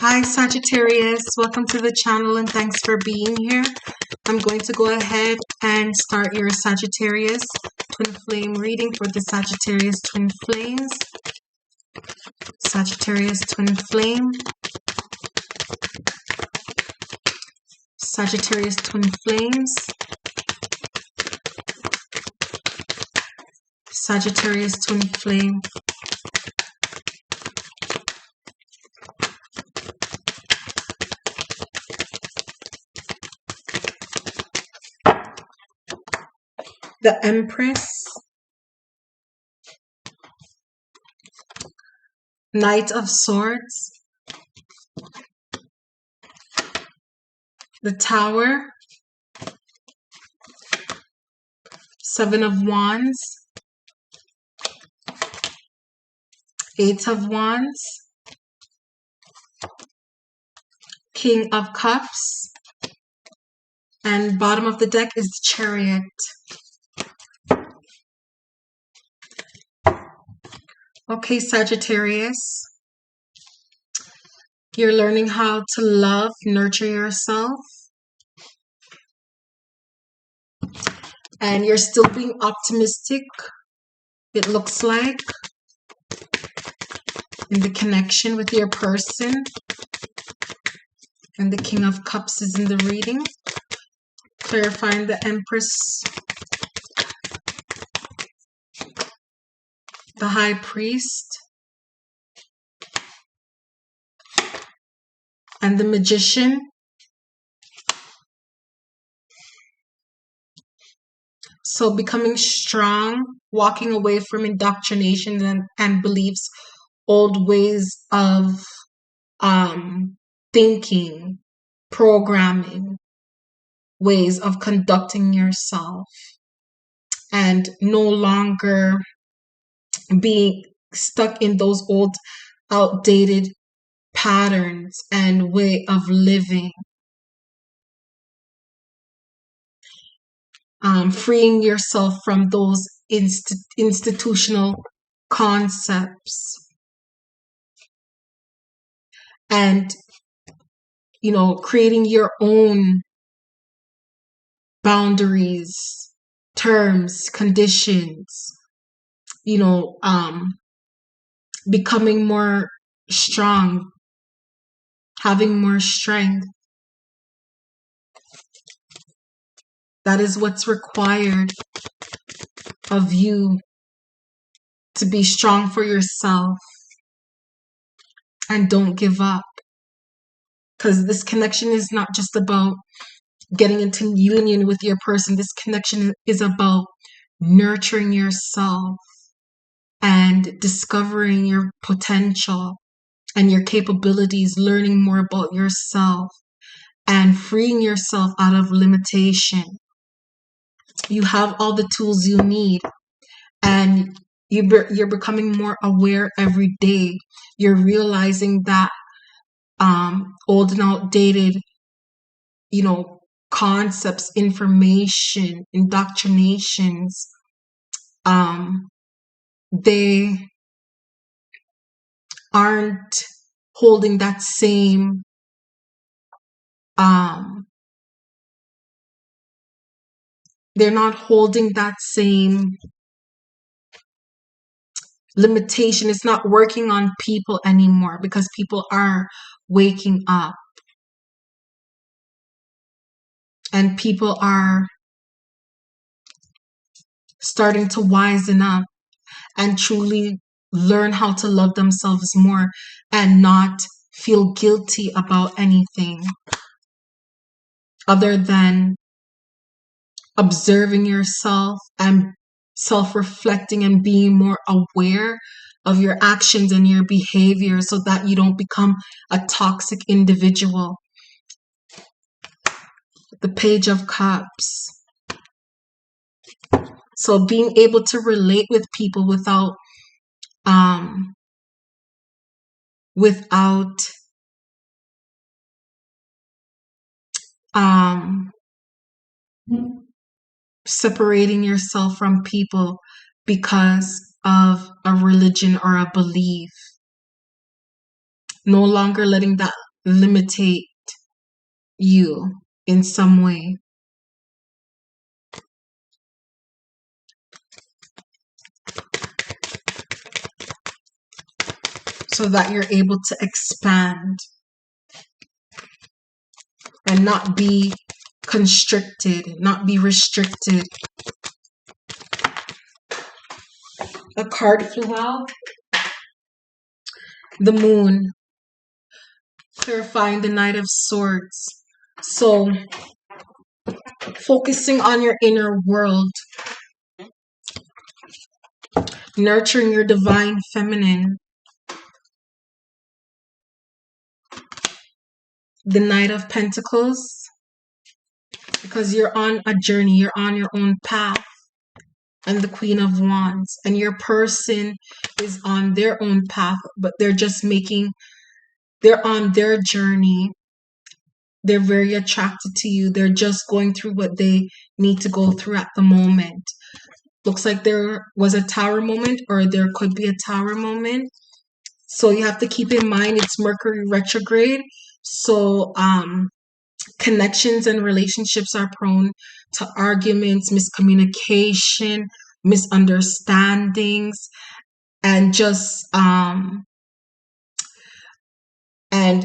Hi Sagittarius, welcome to the channel and thanks for being here. I'm going to go ahead and start your Sagittarius twin flame reading for the Sagittarius twin flames. Sagittarius twin flame. Sagittarius twin flames. Sagittarius twin flame. The Empress, Knight of Swords, the Tower, Seven of Wands, Eight of Wands, King of Cups, and bottom of the deck is the Chariot. Okay, Sagittarius, you're learning how to love, nurture yourself, and you're still being optimistic, it looks like, in the connection with your person, and the King of Cups is in the reading, clarifying the Empress, the High Priest, and the Magician. So becoming strong, walking away from indoctrination and beliefs, old ways of thinking, programming, ways of conducting yourself, and no longer being stuck in those old outdated patterns and way of living. Freeing yourself from those institutional concepts and, creating your own boundaries, terms, conditions, becoming more strong, having more strength. That is what's required of you to be strong for yourself and don't give up. Because this connection is not just about getting into union with your person. This connection is about nurturing yourself and discovering your potential and your capabilities, learning more about yourself and freeing yourself out of limitation. You have all the tools you need, and you're becoming more aware every day. You're realizing that old and outdated, concepts, information, indoctrinations, they aren't holding that same they're not holding that same limitation. It's not working on people anymore because people are waking up and people are starting to wisen up and truly learn how to love themselves more and not feel guilty about anything other than observing yourself and self-reflecting and being more aware of your actions and your behavior so that you don't become a toxic individual. The Page of Cups. So being able to relate with people without separating yourself from people because of a religion or a belief. No longer letting that limitate you in some way. So that you're able to expand and not be constricted, not be restricted. A card flew out. The moon, clarifying the Knight of Swords. So focusing on your inner world, nurturing your divine feminine. The Knight of Pentacles, because you're on a journey, you're on your own path. And the Queen of Wands, and your person is on their own path, but they're on their journey. They're very attracted to you. They're just going through what they need to go through at the moment. Looks like there was a tower moment, or there could be a tower moment. So you have to keep in mind it's Mercury retrograde. So connections and relationships are prone to arguments, miscommunication, misunderstandings, and just and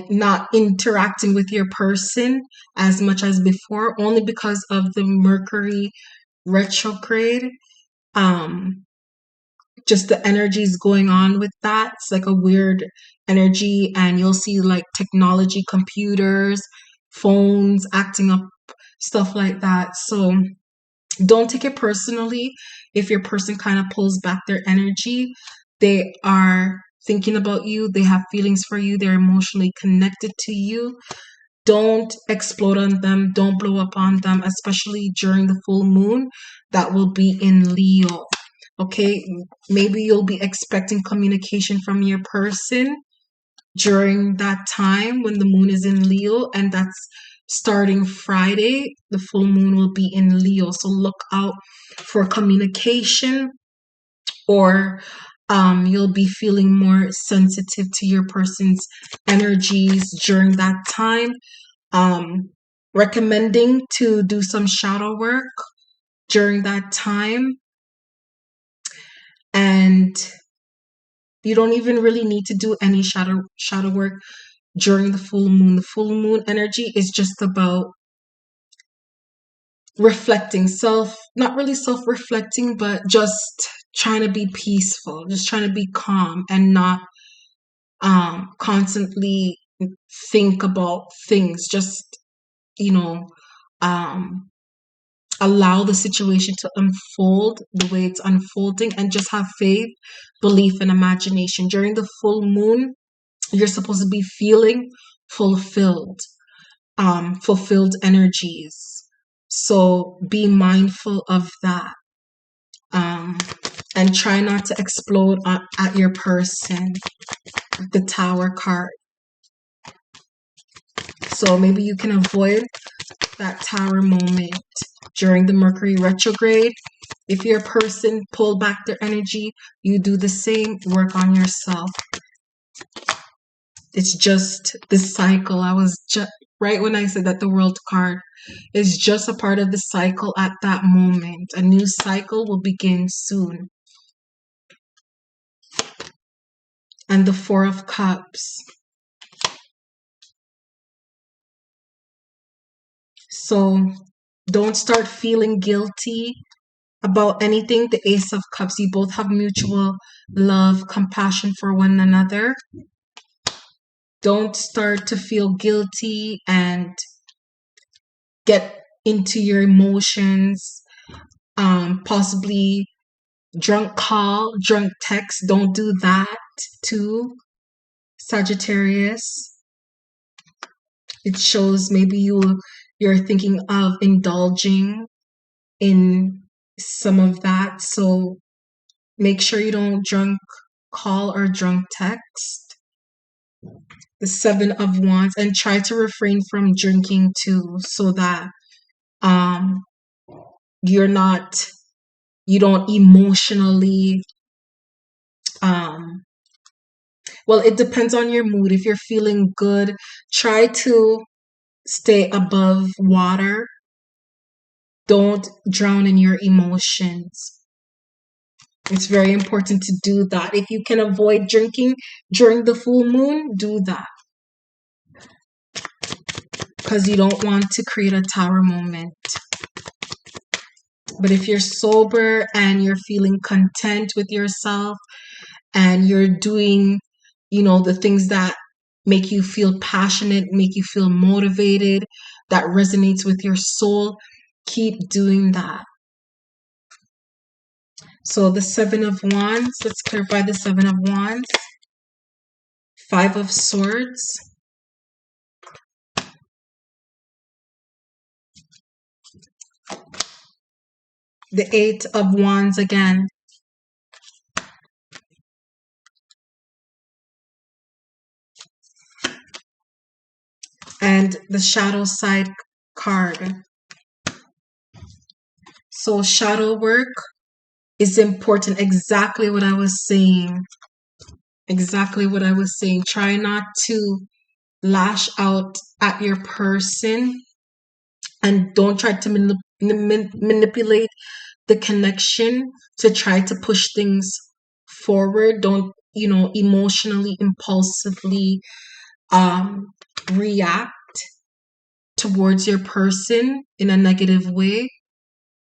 not interacting with your person as much as before, only because of the Mercury retrograde. Just the energies going on with that. It's like a weird energy, and you'll see like technology, computers, phones acting up, stuff like that. So don't take it personally if your person kind of pulls back their energy. They are thinking about you, they have feelings for you, they're emotionally connected to you. Don't explode on them, don't blow up on them, especially during the full moon that will be in Leo. Okay, maybe you'll be expecting communication from your person during that time when the moon is in Leo, and that's starting Friday. The full moon will be in Leo, so look out for communication, or you'll be feeling more sensitive to your person's energies during that time. Recommending to do some shadow work during that time, and you don't even really need to do any shadow work during the full moon. The full moon energy is just about reflecting, not really self-reflecting, but just trying to be peaceful, just trying to be calm and not constantly think about things. Just, allow the situation to unfold the way it's unfolding, and just have faith, belief, and imagination. During the full moon, you're supposed to be feeling fulfilled energies. So be mindful of that, and try not to explode at your person. The Tower card. So maybe you can avoid that Tower moment during the Mercury retrograde. If your person pulled back their energy, you do the same. Work on yourself. It's just the cycle. I was just right when I said that the World card is just a part of the cycle at that moment. A new cycle will begin soon. And the Four of Cups. So don't start feeling guilty about anything. The Ace of Cups, you both have mutual love, compassion for one another. Don't start to feel guilty and get into your emotions. Possibly drunk call, drunk text. Don't do that too, Sagittarius. It shows maybe you're thinking of indulging in some of that. So make sure you don't drunk call or drunk text. The Seven of Wands, and try to refrain from drinking too, so that you don't emotionally Well, it depends on your mood. If you're feeling good, try to stay above water. Don't drown in your emotions. It's very important to do that. If you can avoid drinking during the full moon, do that. Because you don't want to create a tower moment. But if you're sober and you're feeling content with yourself and you're doing, the things that make you feel passionate, make you feel motivated, that resonates with your soul, keep doing that. So the Seven of Wands, let's clarify the Seven of Wands. Five of Swords. The Eight of Wands again. And the Shadow Side card. So shadow work is important. Exactly what I was saying. Exactly what I was saying. Try not to lash out at your person and don't try to manipulate the connection to try to push things forward. Don't, emotionally, impulsively react towards your person in a negative way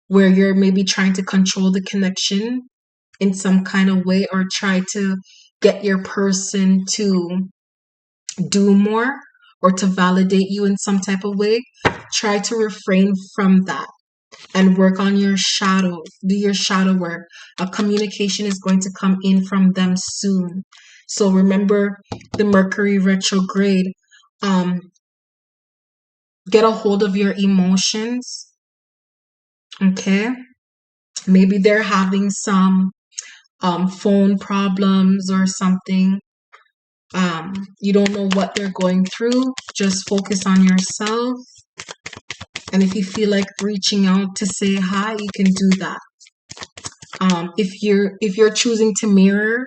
where you're maybe trying to control the connection in some kind of way or try to get your person to do more or to validate you in some type of way. Try to refrain from that and work on your shadow. Do your shadow work. A communication is going to come in from them soon. So remember the Mercury retrograde. Get a hold of your emotions. Okay. Maybe they're having some phone problems or something. You don't know what they're going through. Just focus on yourself. And if you feel like reaching out to say hi, you can do that. If you're choosing to mirror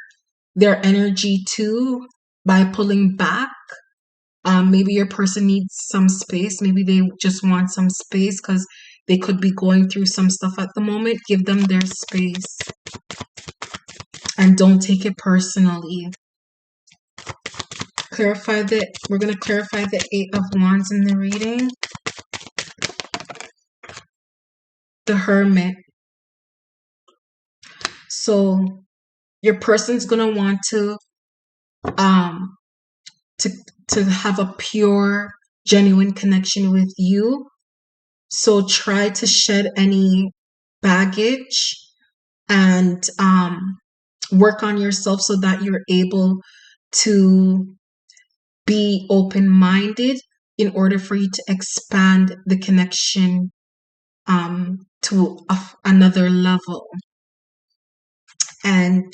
their energy too by pulling back, maybe your person needs some space. Maybe they just want some space because they could be going through some stuff at the moment. Give them their space. And don't take it personally. We're going to clarify the Eight of Wands in the reading. The Hermit. So your person's going to want to have a pure, genuine connection with you. So try to shed any baggage and work on yourself so that you're able to be open-minded in order for you to expand the connection to another level. And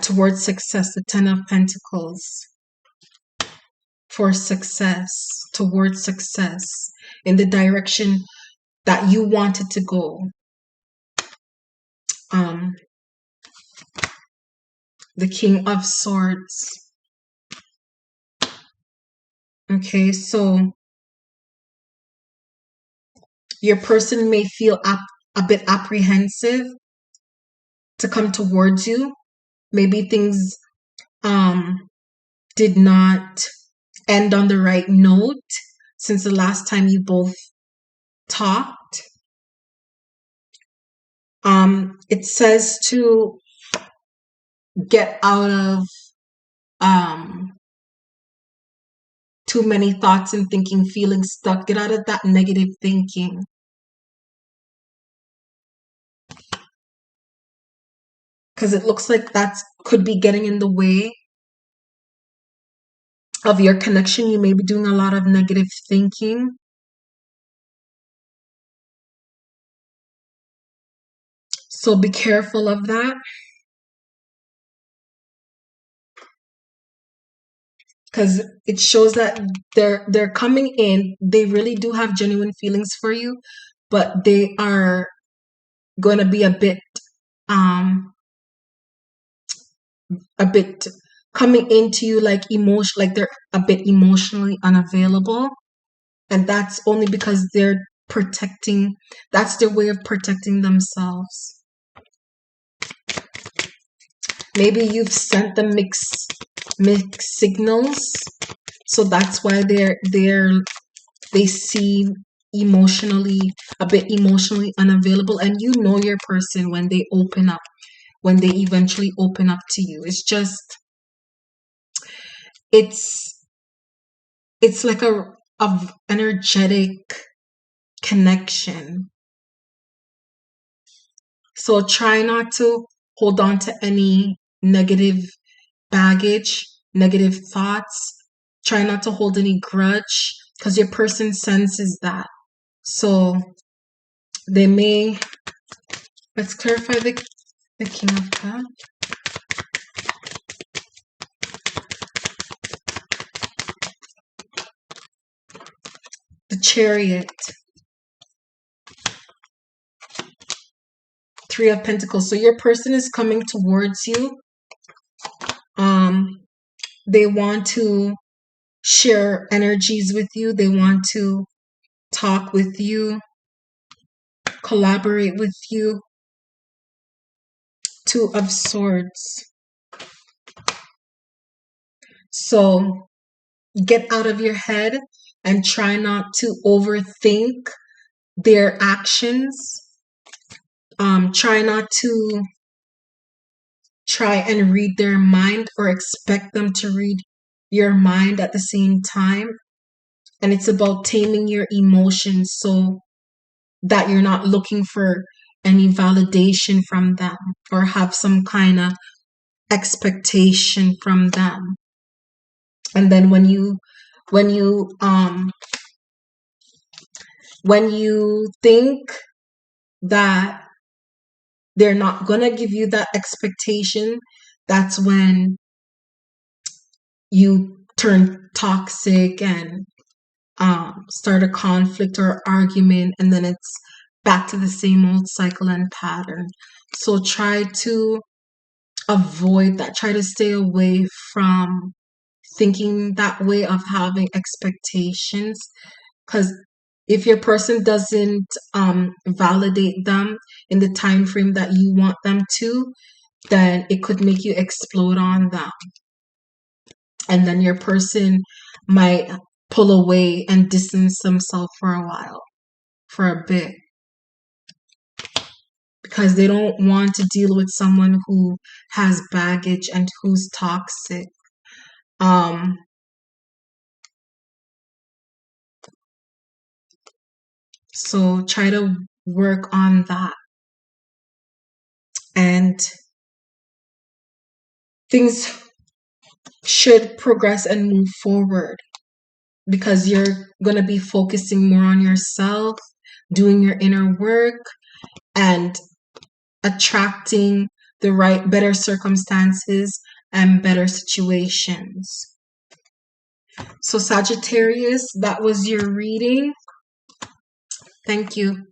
towards success, the Ten of Pentacles. For success, towards success, in the direction that you wanted to go. The King of Swords. Okay, so your person may feel a bit apprehensive to come towards you. Maybe things did not end on the right note since the last time you both talked. It says to get out of too many thoughts and thinking, feeling stuck. Get out of that negative thinking. Because it looks like that could be getting in the way of your connection. You may be doing a lot of negative thinking. So be careful of that. Because it shows that they're coming in. They really do have genuine feelings for you, but they are going to be a bit coming into you like they're a bit emotionally unavailable, and that's only because that's their way of protecting themselves. Maybe you've sent them mixed signals, so that's why they seem a bit emotionally unavailable, and you know your person when they eventually open up to you. It's it's like a energetic connection. So try not to hold on to any negative baggage, negative thoughts. Try not to hold any grudge, because your person senses that. So they may, let's clarify the King of Cups. The Chariot. Three of Pentacles. So your person is coming towards you. They want to share energies with you. They want to talk with you, collaborate with you. Two of Swords. So get out of your head and try not to overthink their actions. Try not to try and read their mind or expect them to read your mind at the same time. And it's about taming your emotions so that you're not looking for any validation from them or have some kind of expectation from them. And then when you think that they're not gonna give you that expectation, that's when you turn toxic and start a conflict or argument, and then it's back to the same old cycle and pattern. So try to avoid that. Try to stay away from thinking that way of having expectations, because if your person doesn't validate them in the time frame that you want them to, then it could make you explode on them. And then your person might pull away and distance themselves for a while, for a bit, because they don't want to deal with someone who has baggage and who's toxic. So try to work on that. And things should progress and move forward, because you're going to be focusing more on yourself, doing your inner work, and attracting the better circumstances and better situations. So Sagittarius, that was your reading. Thank you.